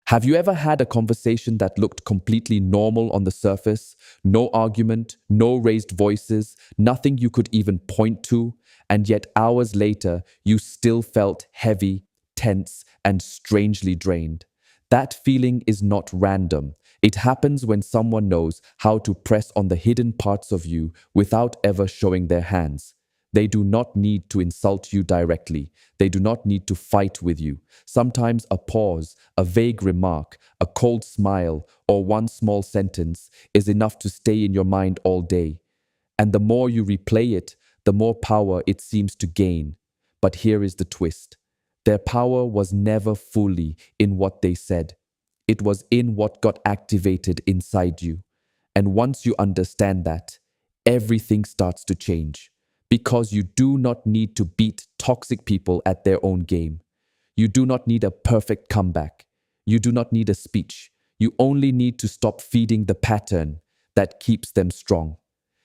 Have you ever had a conversation that looked completely normal on the surface? No argument, no raised voices, nothing you could even point to, and yet hours later, you still felt heavy, tense, and strangely drained. That feeling is not random. It happens when someone knows how to press on the hidden parts of you without ever showing their hands. They do not need to insult you directly. They do not need to fight with you. Sometimes a pause, a vague remark, a cold smile, or one small sentence is enough to stay in your mind all day. And the more you replay it, the more power it seems to gain. But here is the twist. Their power was never fully in what they said. It was in what got activated inside you. And once you understand that, everything starts to change. Because you do not need to beat toxic people at their own game. You do not need a perfect comeback. You do not need a speech. You only need to stop feeding the pattern that keeps them strong.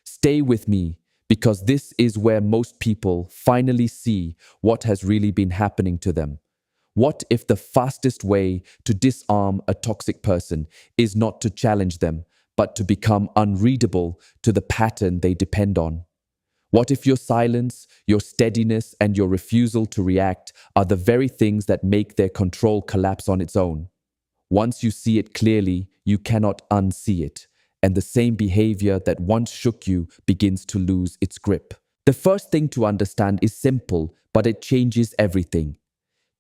Stay with me, because this is where most people finally see what has really been happening to them. What if the fastest way to disarm a toxic person is not to challenge them, but to become unreadable to the pattern they depend on? What if your silence, your steadiness, and your refusal to react are the very things that make their control collapse on its own? Once you see it clearly, you cannot unsee it, and the same behavior that once shook you begins to lose its grip. The first thing to understand is simple, but it changes everything.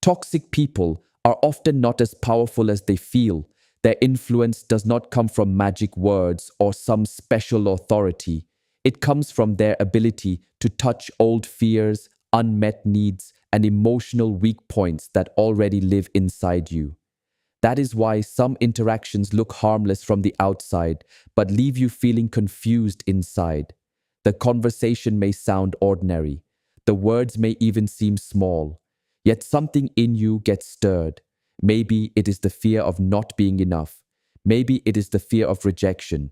Toxic people are often not as powerful as they feel. Their influence does not come from magic words or some special authority. It comes from their ability to touch old fears, unmet needs, and emotional weak points that already live inside you. That is why some interactions look harmless from the outside, but leave you feeling confused inside. The conversation may sound ordinary. The words may even seem small. Yet something in you gets stirred. Maybe it is the fear of not being enough. Maybe it is the fear of rejection.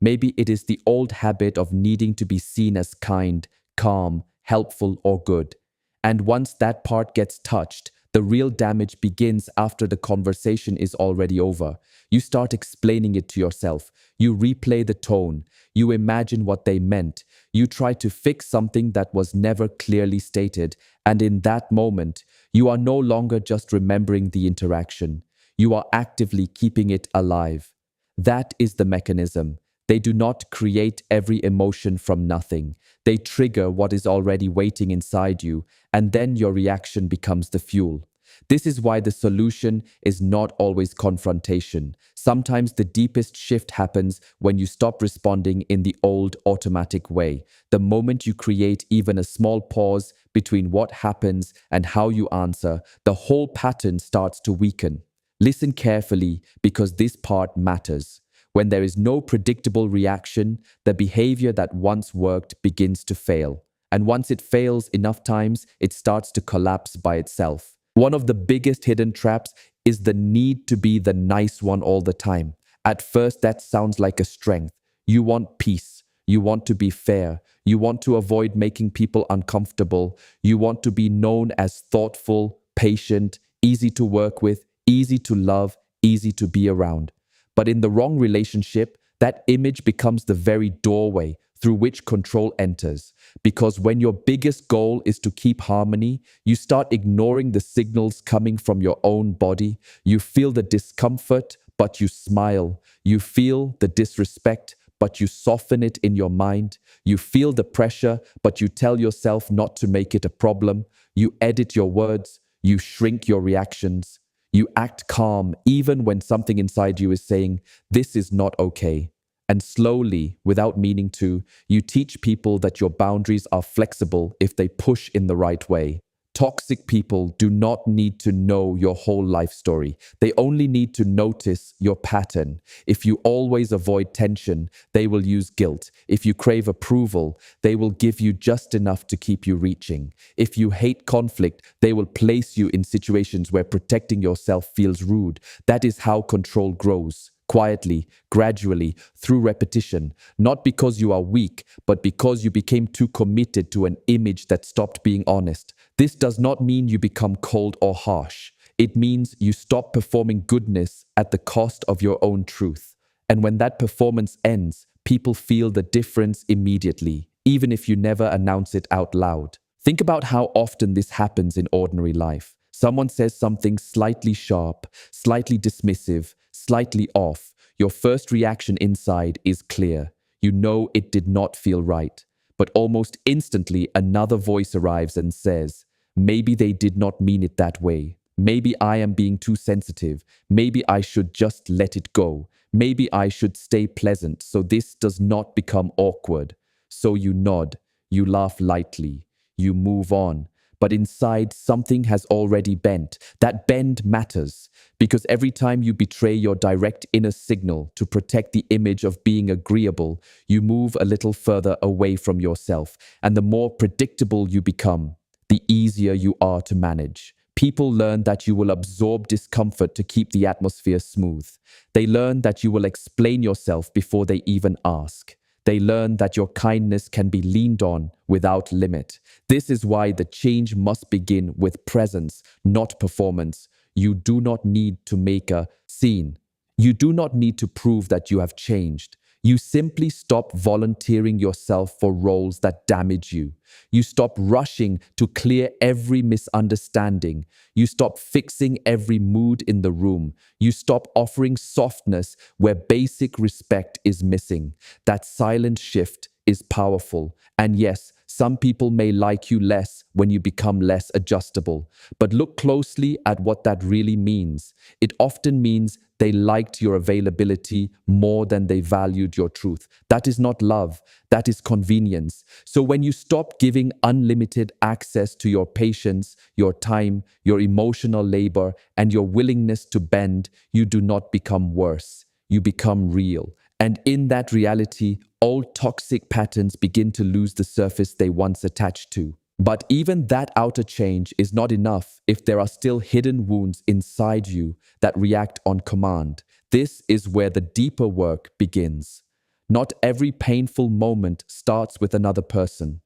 Maybe it is the old habit of needing to be seen as kind, calm, helpful, or good. And once that part gets touched, the real damage begins after the conversation is already over. You start explaining it to yourself. You replay the tone. You imagine what they meant. You try to fix something that was never clearly stated. And in that moment, you are no longer just remembering the interaction. You are actively keeping it alive. That is the mechanism. They do not create every emotion from nothing. They trigger what is already waiting inside you, and then your reaction becomes the fuel. This is why the solution is not always confrontation. Sometimes the deepest shift happens when you stop responding in the old automatic way. The moment you create even a small pause between what happens and how you answer, the whole pattern starts to weaken. Listen carefully, because this part matters. When there is no predictable reaction, the behavior that once worked begins to fail. And once it fails enough times, it starts to collapse by itself. One of the biggest hidden traps is the need to be the nice one all the time. At first, that sounds like a strength. You want peace. You want to be fair. You want to avoid making people uncomfortable. You want to be known as thoughtful, patient, easy to work with, easy to love, easy to be around. But in the wrong relationship, that image becomes the very doorway through which control enters. Because when your biggest goal is to keep harmony, you start ignoring the signals coming from your own body. You feel the discomfort, but you smile. You feel the disrespect, but you soften it in your mind. You feel the pressure, but you tell yourself not to make it a problem. You edit your words. You shrink your reactions. You act calm even when something inside you is saying, this is not okay. And slowly, without meaning to, you teach people that your boundaries are flexible if they push in the right way. Toxic people do not need to know your whole life story. They only need to notice your pattern. If you always avoid tension, they will use guilt. If you crave approval, they will give you just enough to keep you reaching. If you hate conflict, they will place you in situations where protecting yourself feels rude. That is how control grows. Quietly, gradually, through repetition, not because you are weak, but because you became too committed to an image that stopped being honest. This does not mean you become cold or harsh. It means you stop performing goodness at the cost of your own truth. And when that performance ends, people feel the difference immediately, even if you never announce it out loud. Think about how often this happens in ordinary life. Someone says something slightly sharp, slightly dismissive, slightly off. Your first reaction inside is clear. You know it did not feel right. But almost instantly, another voice arrives and says, maybe they did not mean it that way. Maybe I am being too sensitive. Maybe I should just let it go. Maybe I should stay pleasant so this does not become awkward. So you nod, you laugh lightly, you move on. But inside, something has already bent. That bend matters because every time you betray your direct inner signal to protect the image of being agreeable, you move a little further away from yourself. And the more predictable you become, the easier you are to manage. People learn that you will absorb discomfort to keep the atmosphere smooth. They learn that you will explain yourself before they even ask. They learn that your kindness can be leaned on without limit. This is why the change must begin with presence, not performance. You do not need to make a scene. You do not need to prove that you have changed. You simply stop volunteering yourself for roles that damage you. You stop rushing to clear every misunderstanding. You stop fixing every mood in the room. You stop offering softness where basic respect is missing. That silent shift is powerful. And yes, some people may like you less when you become less adjustable. But look closely at what that really means. It often means they liked your availability more than they valued your truth. That is not love, that is convenience. So when you stop giving unlimited access to your patience, your time, your emotional labor, and your willingness to bend, you do not become worse. You become real. And in that reality, old toxic patterns begin to lose the surface they once attached to. But even that outer change is not enough if there are still hidden wounds inside you that react on command. This is where the deeper work begins. Not every painful moment starts with another person.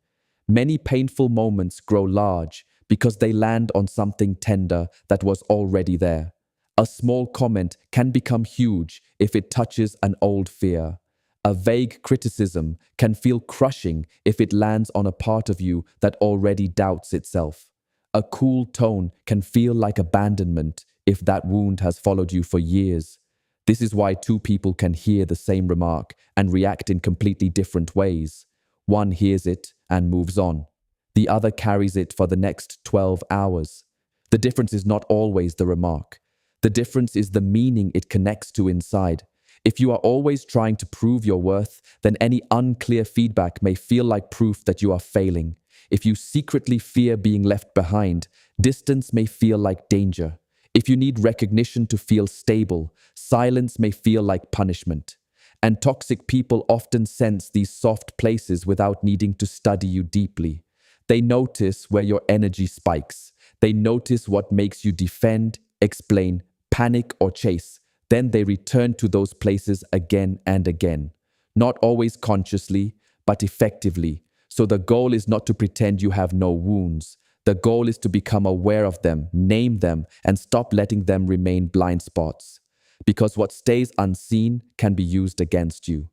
Many painful moments grow large because they land on something tender that was already there. A small comment can become huge if it touches an old fear. A vague criticism can feel crushing if it lands on a part of you that already doubts itself. A cool tone can feel like abandonment if that wound has followed you for years. This is why two people can hear the same remark and react in completely different ways. One hears it and moves on. The other carries it for the next 12 hours. The difference is not always the remark. The difference is the meaning it connects to inside. If you are always trying to prove your worth, then any unclear feedback may feel like proof that you are failing. If you secretly fear being left behind, distance may feel like danger. If you need recognition to feel stable, silence may feel like punishment. And toxic people often sense these soft places without needing to study you deeply. They notice where your energy spikes. They notice what makes you defend, explain, panic, or chase. Then they return to those places again and again. Not always consciously, but effectively. So the goal is not to pretend you have no wounds. The goal is to become aware of them, name them, and stop letting them remain blind spots. Because what stays unseen can be used against you.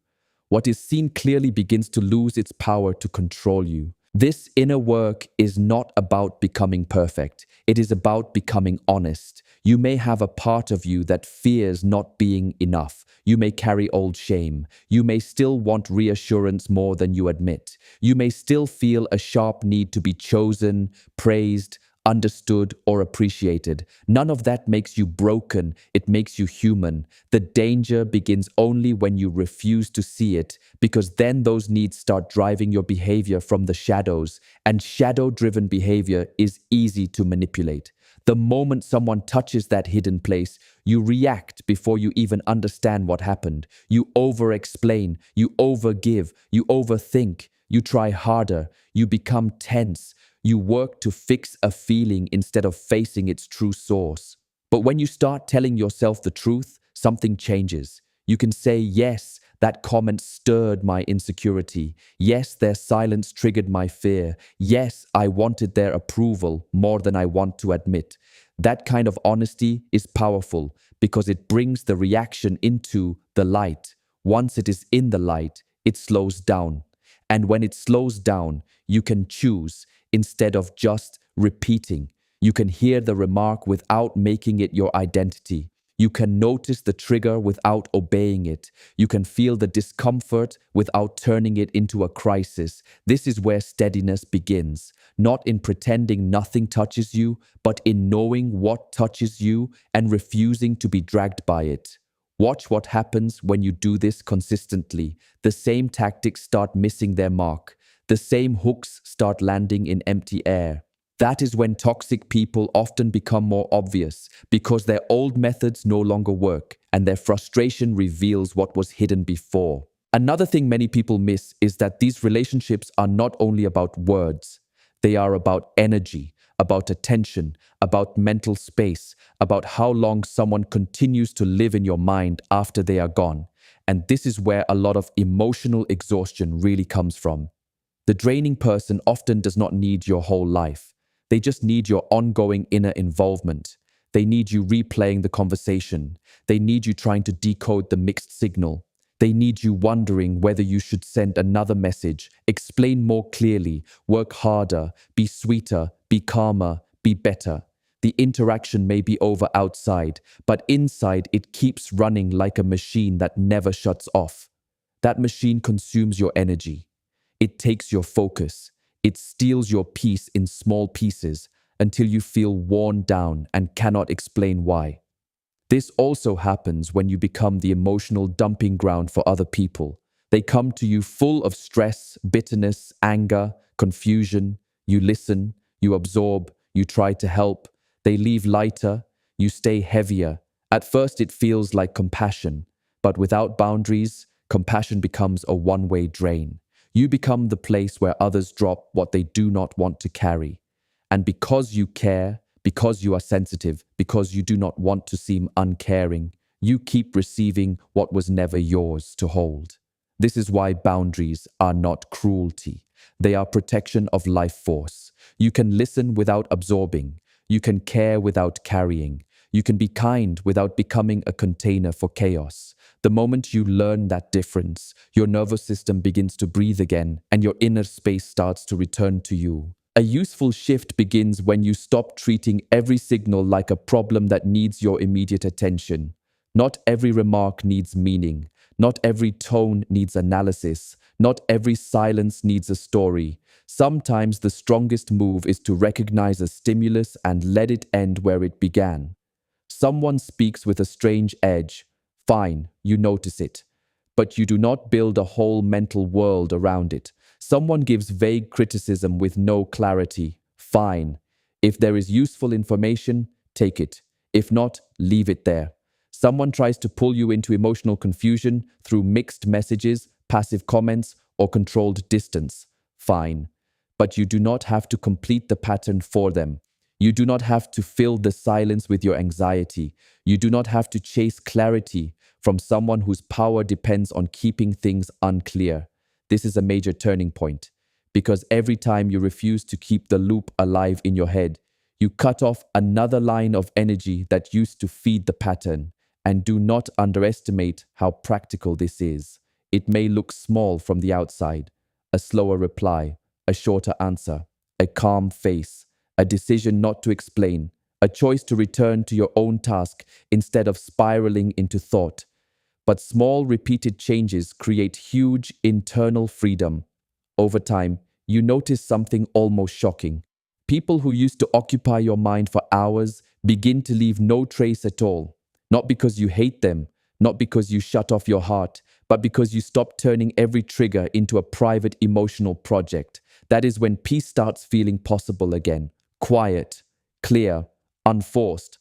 What is seen clearly begins to lose its power to control you. This inner work is not about becoming perfect. It is about becoming honest. You may have a part of you that fears not being enough. You may carry old shame. You may still want reassurance more than you admit. You may still feel a sharp need to be chosen, praised, understood, or appreciated. None of that makes you broken, it makes you human. The danger begins only when you refuse to see it, because then those needs start driving your behavior from the shadows, and shadow-driven behavior is easy to manipulate. The moment someone touches that hidden place, you react before you even understand what happened. You over-explain, you overgive, you overthink, you try harder, you become tense. You work to fix a feeling instead of facing its true source. But when you start telling yourself the truth, something changes. You can say, yes, that comment stirred my insecurity. Yes, their silence triggered my fear. Yes, I wanted their approval more than I want to admit. That kind of honesty is powerful because it brings the reaction into the light. Once it is in the light, it slows down. And when it slows down, you can choose instead of just repeating. You can hear the remark without making it your identity. You can notice the trigger without obeying it. You can feel the discomfort without turning it into a crisis. This is where steadiness begins, not in pretending nothing touches you, but in knowing what touches you and refusing to be dragged by it. Watch what happens when you do this consistently. The same tactics start missing their mark. The same hooks start landing in empty air. That is when toxic people often become more obvious because their old methods no longer work and their frustration reveals what was hidden before. Another thing many people miss is that these relationships are not only about words, they are about energy, about attention, about mental space, about how long someone continues to live in your mind after they are gone. And this is where a lot of emotional exhaustion really comes from. The draining person often does not need your whole life. They just need your ongoing inner involvement. They need you replaying the conversation. They need you trying to decode the mixed signal. They need you wondering whether you should send another message, explain more clearly, work harder, be sweeter, be calmer, be better. The interaction may be over outside, but inside it keeps running like a machine that never shuts off. That machine consumes your energy. It takes your focus. It steals your peace in small pieces until you feel worn down and cannot explain why. This also happens when you become the emotional dumping ground for other people. They come to you full of stress, bitterness, anger, confusion. You listen, you absorb, you try to help. They leave lighter, you stay heavier. At first it feels like compassion, but without boundaries, compassion becomes a one-way drain. You become the place where others drop what they do not want to carry. And because you care, because you are sensitive, because you do not want to seem uncaring, you keep receiving what was never yours to hold. This is why boundaries are not cruelty. They are protection of life force. You can listen without absorbing. You can care without carrying. You can be kind without becoming a container for chaos. The moment you learn that difference, your nervous system begins to breathe again and your inner space starts to return to you. A useful shift begins when you stop treating every signal like a problem that needs your immediate attention. Not every remark needs meaning. Not every tone needs analysis. Not every silence needs a story. Sometimes the strongest move is to recognize a stimulus and let it end where it began. Someone speaks with a strange edge. Fine, you notice it. But you do not build a whole mental world around it. Someone gives vague criticism with no clarity. Fine. If there is useful information, take it. If not, leave it there. Someone tries to pull you into emotional confusion through mixed messages, passive comments, or controlled distance. Fine. But you do not have to complete the pattern for them. You do not have to fill the silence with your anxiety. You do not have to chase clarity from someone whose power depends on keeping things unclear. This is a major turning point, because every time you refuse to keep the loop alive in your head, you cut off another line of energy that used to feed the pattern. And do not underestimate how practical this is. It may look small from the outside: a slower reply, a shorter answer, a calm face, a decision not to explain, a choice to return to your own task instead of spiraling into thought. But small repeated changes create huge internal freedom. Over time, you notice something almost shocking. People who used to occupy your mind for hours begin to leave no trace at all. Not because you hate them, not because you shut off your heart, but because you stop turning every trigger into a private emotional project. That is when peace starts feeling possible again. Quiet, clear, unforced.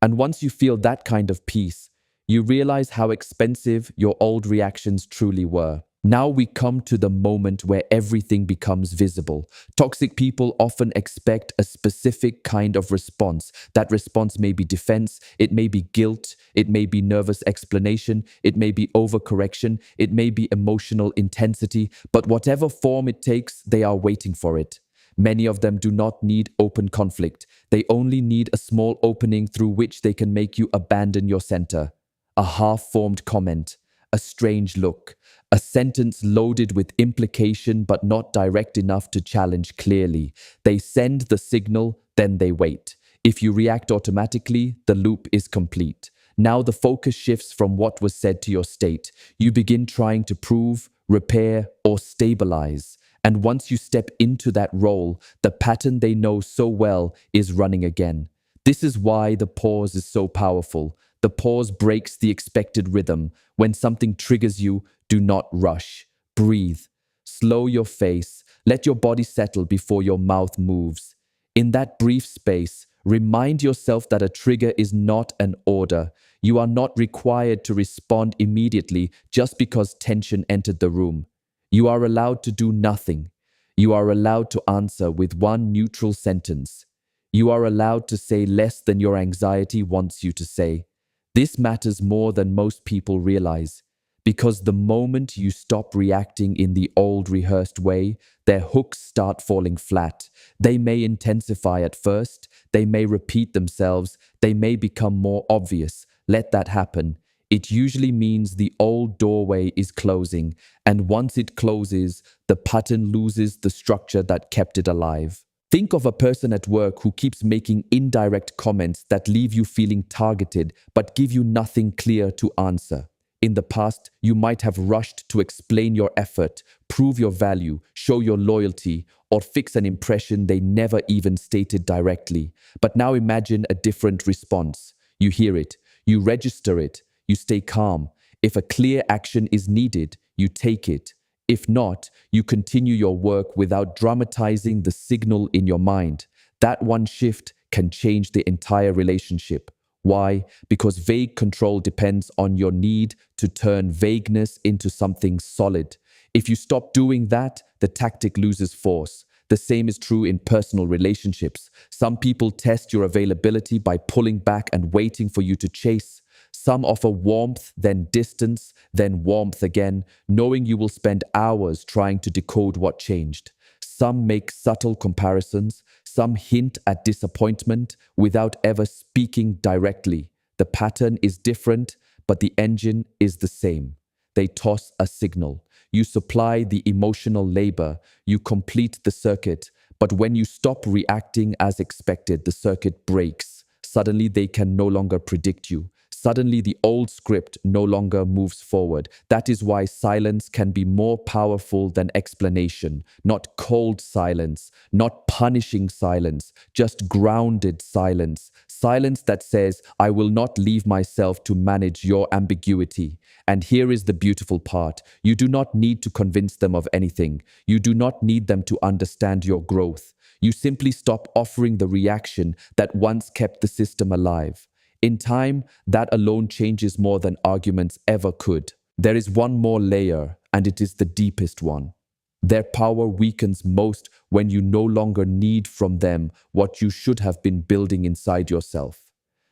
And once you feel that kind of peace, you realize how expensive your old reactions truly were. Now we come to the moment where everything becomes visible. Toxic people often expect a specific kind of response. That response may be defense, it may be guilt, it may be nervous explanation, it may be overcorrection, it may be emotional intensity, but whatever form it takes, they are waiting for it. Many of them do not need open conflict. They only need a small opening through which they can make you abandon your center. A half-formed comment, a strange look, a sentence loaded with implication but not direct enough to challenge clearly. They send the signal, then they wait. If you react automatically, the loop is complete. Now the focus shifts from what was said to your state. You begin trying to prove, repair, or stabilize. And once you step into that role, the pattern they know so well is running again. This is why the pause is so powerful. The pause breaks the expected rhythm. When something triggers you, do not rush. Breathe. Slow your pace. Let your body settle before your mouth moves. In that brief space, remind yourself that a trigger is not an order. You are not required to respond immediately just because tension entered the room. You are allowed to do nothing. You are allowed to answer with one neutral sentence. You are allowed to say less than your anxiety wants you to say. This matters more than most people realize, because the moment you stop reacting in the old rehearsed way, their hooks start falling flat. They may intensify at first, they may repeat themselves, they may become more obvious. Let that happen. It usually means the old doorway is closing, and once it closes, the pattern loses the structure that kept it alive. Think of a person at work who keeps making indirect comments that leave you feeling targeted but give you nothing clear to answer. In the past, you might have rushed to explain your effort, prove your value, show your loyalty, or fix an impression they never even stated directly. But now imagine a different response. You hear it, you register it, you stay calm. If a clear action is needed, you take it. If not, you continue your work without dramatizing the signal in your mind. That one shift can change the entire relationship. Why? Because vague control depends on your need to turn vagueness into something solid. If you stop doing that, the tactic loses force. The same is true in personal relationships. Some people test your availability by pulling back and waiting for you to chase. Some offer warmth, then distance, then warmth again, knowing you will spend hours trying to decode what changed. Some make subtle comparisons. Some hint at disappointment without ever speaking directly. The pattern is different, but the engine is the same. They toss a signal. You supply the emotional labor. You complete the circuit. But when you stop reacting as expected, the circuit breaks. Suddenly, they can no longer predict you. Suddenly, the old script no longer moves forward. That is why silence can be more powerful than explanation. Not cold silence, not punishing silence, just grounded silence. Silence that says, I will not leave myself to manage your ambiguity. And here is the beautiful part. You do not need to convince them of anything. You do not need them to understand your growth. You simply stop offering the reaction that once kept the system alive. In time, that alone changes more than arguments ever could. There is one more layer, and it is the deepest one. Their power weakens most when you no longer need from them what you should have been building inside yourself.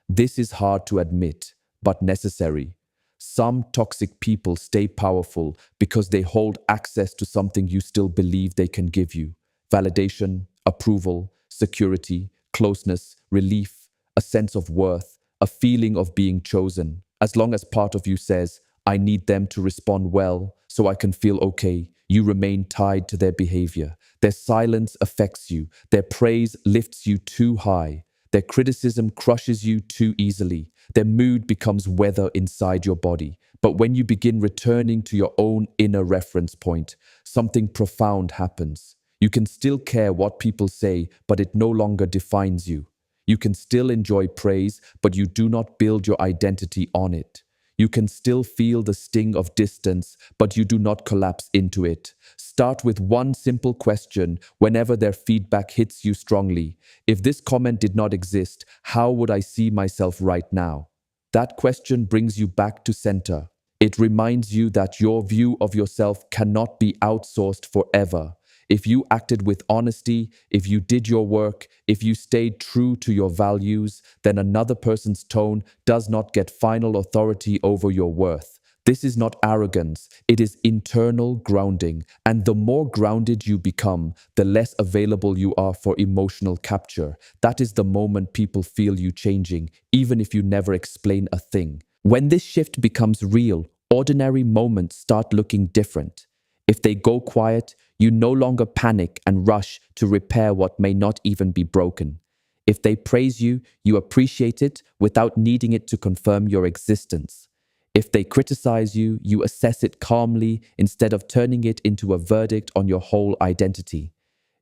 This is hard to admit, but necessary. Some toxic people stay powerful because they hold access to something you still believe they can give you. Validation, approval, security, closeness, relief, a sense of worth, a feeling of being chosen. As long as part of you says, I need them to respond well so I can feel okay, you remain tied to their behavior. Their silence affects you. Their praise lifts you too high. Their criticism crushes you too easily. Their mood becomes weather inside your body. But when you begin returning to your own inner reference point, something profound happens. You can still care what people say, but it no longer defines you. You can still enjoy praise, but you do not build your identity on it. You can still feel the sting of distance, but you do not collapse into it. Start with one simple question whenever their feedback hits you strongly. If this comment did not exist, how would I see myself right now? That question brings you back to center. It reminds you that your view of yourself cannot be outsourced forever. If you acted with honesty, if you did your work, if you stayed true to your values, then another person's tone does not get final authority over your worth. This is not arrogance, it is internal grounding. And the more grounded you become, the less available you are for emotional capture. That is the moment people feel you changing, even if you never explain a thing. When this shift becomes real, ordinary moments start looking different. If they go quiet, you no longer panic and rush to repair what may not even be broken. If they praise you, you appreciate it without needing it to confirm your existence. If they criticize you, you assess it calmly instead of turning it into a verdict on your whole identity.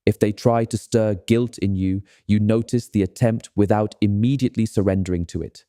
If they try to stir guilt in you, you notice the attempt without immediately surrendering to it.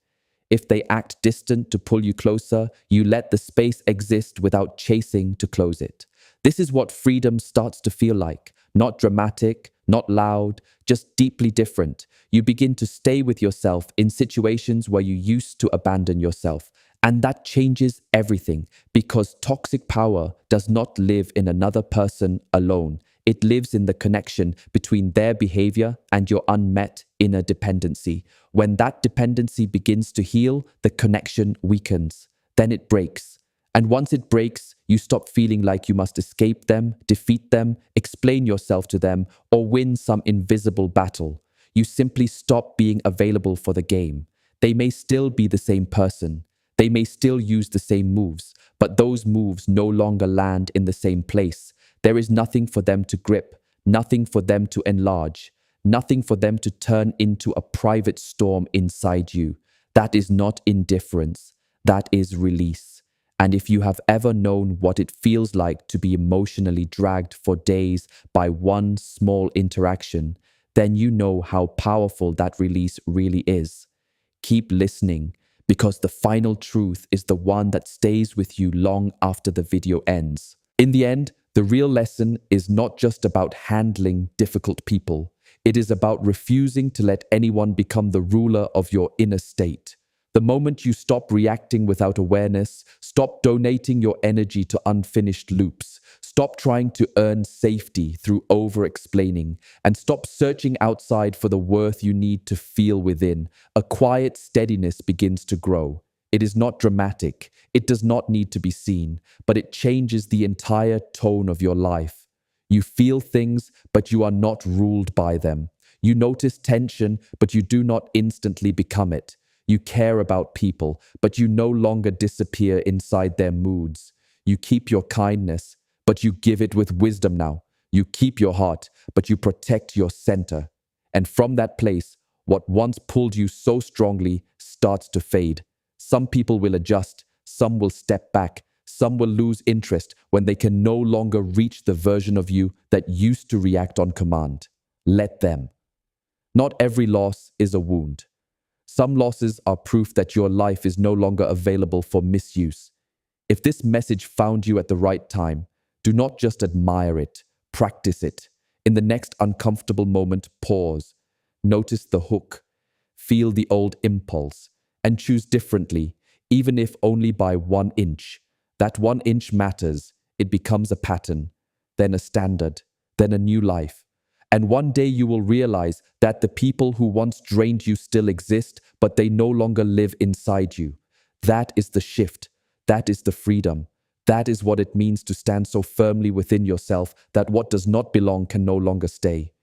If they act distant to pull you closer, you let the space exist without chasing to close it. This is what freedom starts to feel like. Not dramatic, not loud, just deeply different. You begin to stay with yourself in situations where you used to abandon yourself. And that changes everything because toxic power does not live in another person alone. It lives in the connection between their behavior and your unmet inner dependency. When that dependency begins to heal, the connection weakens. Then it breaks. And once it breaks, you stop feeling like you must escape them, defeat them, explain yourself to them, or win some invisible battle. You simply stop being available for the game. They may still be the same person. They may still use the same moves, but those moves no longer land in the same place. There is nothing for them to grip, nothing for them to enlarge, nothing for them to turn into a private storm inside you. That is not indifference, that is release. And if you have ever known what it feels like to be emotionally dragged for days by one small interaction, then you know how powerful that release really is. Keep listening, because the final truth is the one that stays with you long after the video ends. In the end, the real lesson is not just about handling difficult people. It is about refusing to let anyone become the ruler of your inner state. The moment you stop reacting without awareness, stop donating your energy to unfinished loops, stop trying to earn safety through over-explaining, and stop searching outside for the worth you need to feel within, a quiet steadiness begins to grow. It is not dramatic, it does not need to be seen, but it changes the entire tone of your life. You feel things, but you are not ruled by them. You notice tension, but you do not instantly become it. You care about people, but you no longer disappear inside their moods. You keep your kindness, but you give it with wisdom now. You keep your heart, but you protect your center. And from that place, what once pulled you so strongly starts to fade. Some people will adjust, some will step back, some will lose interest when they can no longer reach the version of you that used to react on command. Let them. Not every loss is a wound. Some losses are proof that your life is no longer available for misuse. If this message found you at the right time, do not just admire it, practice it. In the next uncomfortable moment, pause. Notice the hook. Feel the old impulse. And choose differently, even if only by 1 inch. That 1 inch matters. It becomes a pattern, then a standard, then a new life. And one day you will realize that the people who once drained you still exist, but they no longer live inside you. That is the shift. That is the freedom. That is what it means to stand so firmly within yourself that what does not belong can no longer stay.